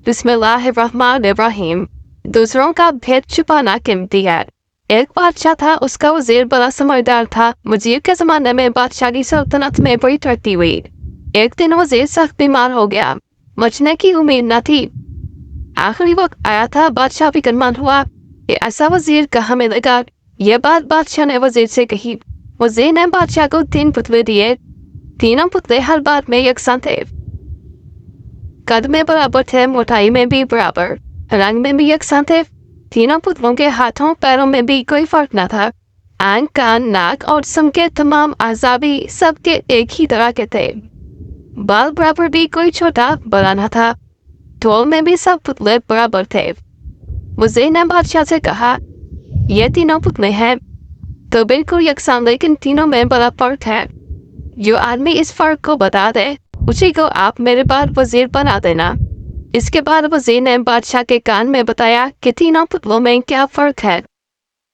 बिस्मिल्लाहिर्रहमानिर्रहीम। दूसरों का भेद छुपाना कीमती है। एक बादशाह था, उसका वजीर बड़ा समझदार था। वजीर के जमाने में बादशाह की सल्तनत में बड़ी तरक्की हुई। एक दिन वजीर सख्त बीमार हो गया। बचने की उम्मीद न थी। आखिरी वक्त आया था, बादशाह फिक्रमंद हुआ कि ऐसा वजीर कहाँ मिलेगा। यह बात बादशाह ने वजीर से कही। वजीर ने बादशाह को 3 पुतले दिए। तीनों पुतले हर बात में यकसान थे। कद में बराबर थे, मोटाई में भी बराबर, रंग में भी यकसान थे। तीनों पुतलों के हाथों पैरों में भी कोई फर्क न था। आंख, कान, नाक और जिस्म के तमाम अज़ा भी सबके एक ही तरह के थे। बाल बराबर भी, कोई छोटा बड़ा न था। तौल में भी सब पुतले बराबर थे। वज़ीर ने बादशाह से कहा, ये तीनों पुतले हैं तो बिल्कुल यकसान, लेकिन तीनों में बड़ा फर्क है। जो आदमी इस फर्क को बता दे उसी को आप मेरे बाद वजीर बना देना। इसके बाद वजीर ने बादशाह के कान में बताया कि तीनों पुतलों में क्या फर्क है।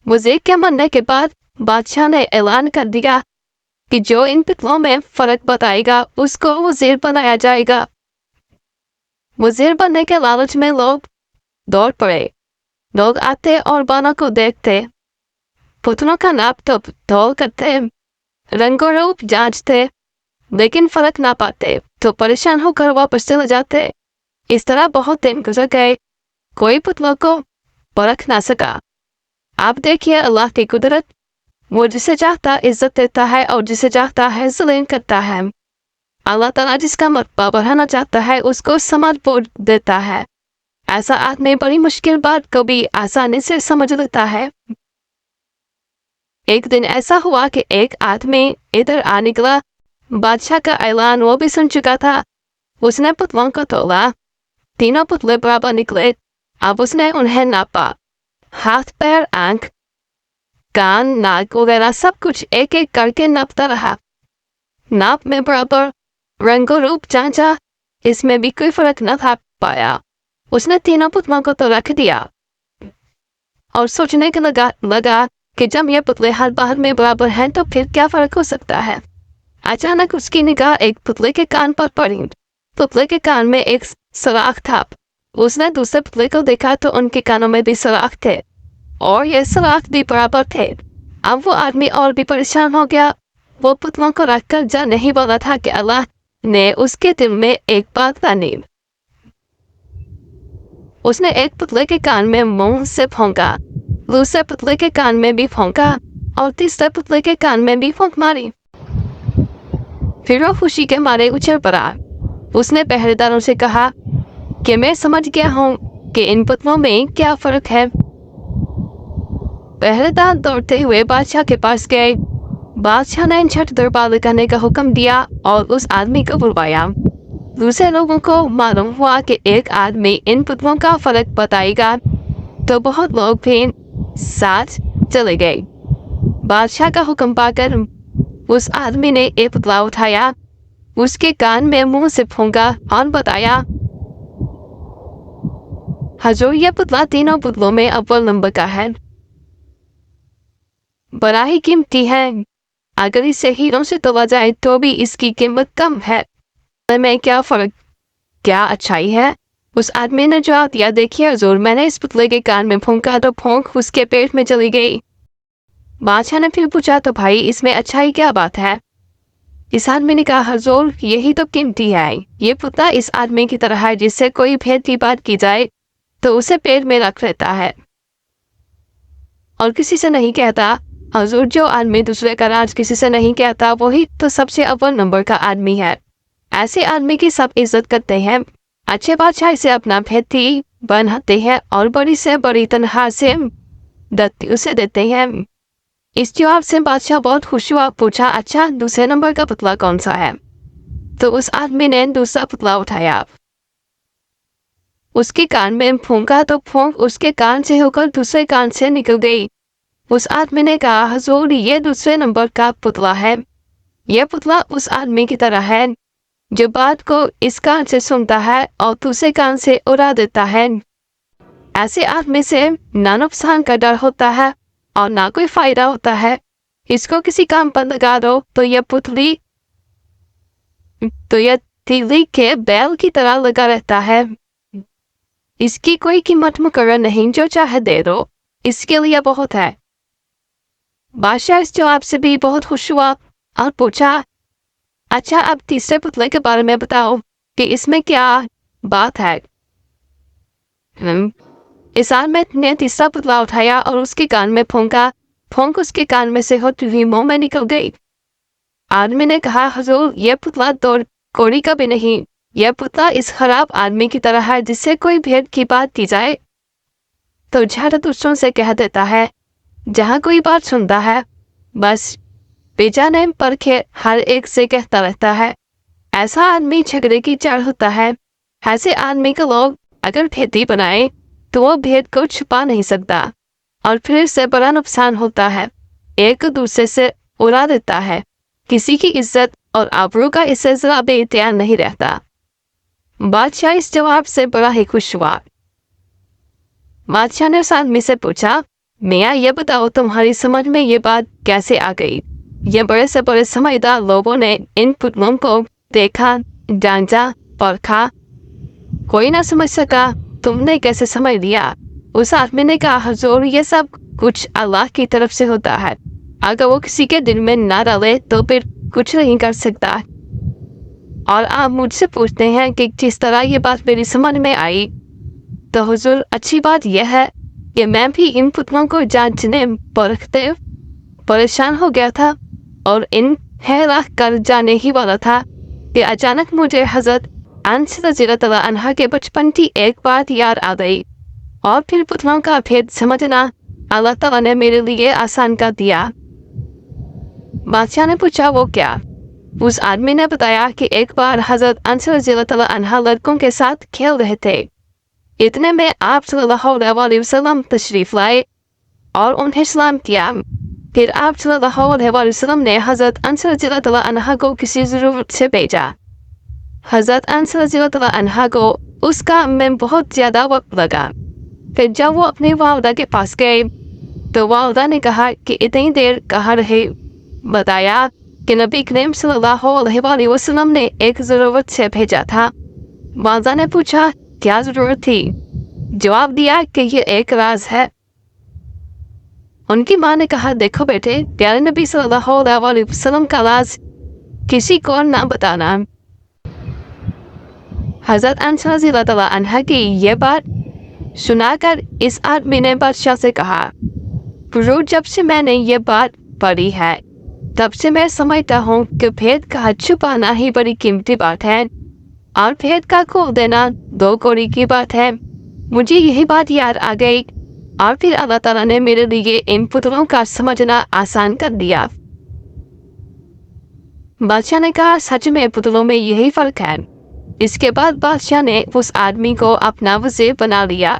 वजीर के मानने के बाद बादशाह ने ऐलान कर दिया कि जो इन पुतलों में फर्क बताएगा उसको वजीर बनाया जाएगा। वजीर बनने के लालच में लोग दौड़ पड़े। लोग आते और बानों को देखते, पुतलों का नाप तोल करते, रंग और रूप जांचते, लेकिन फर्क ना पाते तो परेशान होकर वापस चले जाते। इस तरह बहुत दिन गुजर गए, कोई पुतलों को परख ना सका। आप देखिए अल्लाह की कुदरत, वो जिसे चाहता इज्जत देता है और जिसे चाहता है ज़लील करता है। अल्लाह ताला जिसका मर्तबा बढ़ाना चाहता है उसको समाज बोझ देता है। ऐसा आदमी बड़ी मुश्किल बात को भी आसानी से समझ लेता है। एक दिन ऐसा हुआ कि एक आदमी इधर आ निकला। बादशाह का ऐलान वो भी सुन चुका था। उसने पुतलों को तोला। तीनों पुतले बराबर निकले। अब उसने उन्हें नापा। हाथ, पैर, आंख, कान, नाक वगैरह सब कुछ एक एक करके नापता रहा। नाप में बराबर, रंग और रूप जांचा, इसमें भी कोई फर्क न था पाया। उसने तीनों पुतलों को तो रख दिया और सोचने के लगा कि जब ये पुतले हर बात में बराबर हैं तो फिर क्या फर्क हो सकता है। अचानक उसकी निगाह एक पुतले के कान पर पड़ी। पुतले के कान में एक सुराख था। उसने दूसरे पुतले को देखा तो उनके कानों में भी सुराख थे और ये सुराख भी बराबर थे। अब वो आदमी और भी परेशान हो गया। वो पुतलों को रखकर जा नहीं बोला था कि अल्लाह ने उसके दिल में एक बात डाली। उसने एक पुतले के कान में मुंह से फूंका, दूसरे पुतले के कान में भी फूंका और तीसरे पुतले के कान में भी फूंक मारी। फिर वो खुशी के मारे उछल पड़ा। उसने पहरेदारों से कहा कि मैं समझ गया हूँ कि इन पुतलों में क्या फर्क है। पहरेदार दौड़ते हुए बादशाह के पास गए। बादशाह ने झट दरबार लगाने का हुक्म दिया और उस आदमी को बुलवाया। दूसरे लोगों को मालूम हुआ कि एक आदमी इन पुतलों का फर्क बताएगा तो बहुत लोग भी साथ चले गए। बादशाह का हुक्म पाकर उस आदमी ने एक पुतला उठाया, उसके कान में मुंह से फूंका और बताया, हजूर यह पुतला तीनों पुतलों में अव्वल नंबर का है, बड़ा ही कीमती है। अगर इसे हीरों से तोला जाए तो भी इसकी कीमत कम है। में क्या फर्क, क्या अच्छाई है? उस आदमी ने जवाब दिया, देखिए हजूर, मैंने इस पुतले के कान में फूंका तो फूंक उसके पेट में चली गई। बादशाह ने फिर पूछा, तो भाई इसमें अच्छाई क्या बात है? इस आदमी ने कहा, हजूर यही तो कीमती है। ये पुतला इस आदमी की तरह है जिससे कोई भेद की बात की जाए तो उसे पेट में रख लेता है और किसी से नहीं कहता। हजूर जो आदमी दूसरे का राज किसी से नहीं कहता वही तो सबसे अव्वल नंबर का आदमी है। ऐसे आदमी की सब इज्जत करते हैं। अच्छे बादशाह से अपना भेदी बनाते हैं और बड़ी से बड़ी तनख्वाह से दत्ती उसे देते हैं। इस जवाब से बादशाह बहुत खुश हुआ। पूछा, अच्छा दूसरे नंबर का पुतला कौन सा है? तो उस आदमी ने दूसरा पुतला उठाया, उसके कान में फूंका तो फूंक उसके कान से होकर दूसरे कान से निकल गई। उस आदमी ने कहा, हजूर ये दूसरे नंबर का पुतला है। यह पुतला उस आदमी की तरह है जो बात को इस कान से सुनता है और दूसरे कान से उड़ा देता है। ऐसे आदमी से ना नुकसान का डर होता है और ना कोई फायदा होता है। इसको किसी काम पर लगा दो तो यह तीली के बैल की तरह लगा रहता है। इसकी कोई कीमत मुकर्रर नहीं, जो चाहे दे दो, इसके लिए बहुत है। बादशाह इस जवाब से भी बहुत खुश हुआ और पूछा, अच्छा अब तीसरे पुतले के बारे में बताओ कि इसमें क्या बात है। इस आदमी ने तीसरा पुतला उठाया और उसके कान में फूंका। फूंक उसके कान में से होती हुई मुंह में निकल गई। आदमी ने कहा, हुजूर यह पुतला तो कोड़ी का भी नहीं, यह पुतला इस खराब आदमी की तरह है जिससे कोई भेद की बात की जाए तो झट दूसरों से कह देता है, जहाँ कोई बात सुनता है बस बेजाने परखे हर एक से कहता रहता है। ऐसा आदमी झगड़े की जड़ होता है। ऐसे आदमी को लोग अगर भेदी बनाए तो वो भेद को छुपा नहीं सकता और फिर इससे बड़ा नुकसान होता है। एक दूसरे से उड़ा देता है। किसी की इज्जत और आबरू का इससे जरा भी ध्यान नहीं रहता। बादशाह इस जवाब से बड़ा ही खुश हुआ। बादशाह ने उस आदमी से पूछा, मियाँ ये बताओ तुम्हारी समझ में ये बात कैसे आ गई। ये बड़े से बड़े समझदार लोगों ने इन पुतलों को देखा, जांचा, परखा, कोई ना समझ सका, तुमने कैसे समझ लिया। उस आदमी ने कहा, हुजूर ये सब कुछ अल्लाह की तरफ से होता है। अगर वो किसी के दिल में ना डाले तो फिर कुछ नहीं कर सकता। और आप मुझसे पूछते हैं कि किस तरह ये बात मेरी समझ में आई, तो हुजूर अच्छी बात यह है कि मैं भी इन पुतलों को जांचने परखते परेशान हो गया था और इन हैरान कर जाने ही वाला था कि अचानक मुझे हजरत अनस रज़ियल्लाहु अन्हा के बचपन की एक बात याद आ गई और फिर पुतलों का भेद समझना अल्लाह ताला ने मेरे लिए आसान कर दिया। बादशाह ने पूछा, वो क्या। उस आदमी ने बताया कि एक बार हजरत अनस रज़ियल्लाहु अन्हा लड़कों के साथ खेल रहे थे। इतने में आप सल्लल्लाहु अलैहि वसल्लम तशरीफ लाए और उन्हें सलाम किया। फिर आप सल्लल्लाहु अलैहि वसल्लम ने हजरत अनस रज़ियल्लाहु अन्हा को किसी ज़रूरत से भेजा। हजरत अनस रज़ियल्लाहु अन्हा को उस काम में बहुत ज़्यादा वक्त लगा। फिर जब वो अपनी वालदा के पास गए तो वालदा ने कहा कि इतनी देर कहाँ रहे। बताया कि नबी करीम सल्लल्लाहु अलैहि वसल्लम ने एक ज़रूरत से भेजा था। वालदा ने पूछा, क्या ज़रूरत थी। जवाब दिया कि ये एक राज है। उनकी माँ ने कहा, देखो बेटे, प्यारे नबी सल्लल्लाहु अलैहि वसल्लम का राज किसी को ना बताना। हजरत अनस रज़ियल्लाहु अन्हा की ये बात सुनाकर इस आदमी ने बादशाह से कहा, हुजूर जब से मैंने ये बात पढ़ी है तब से मैं समझता हूँ कि भेद का छुपाना ही बड़ी कीमती बात है और भेद का खोल देना दो कौड़ी की बात है। मुझे यही बात याद आ गई और फिर अल्लाह ताला ने मेरे लिए इन पुतलों का समझना आसान कर दिया। बादशाह ने कहा, सच में पुतलों में यही फर्क है। इसके बाद बादशाह ने उस आदमी को अपना वज़ीर बना लिया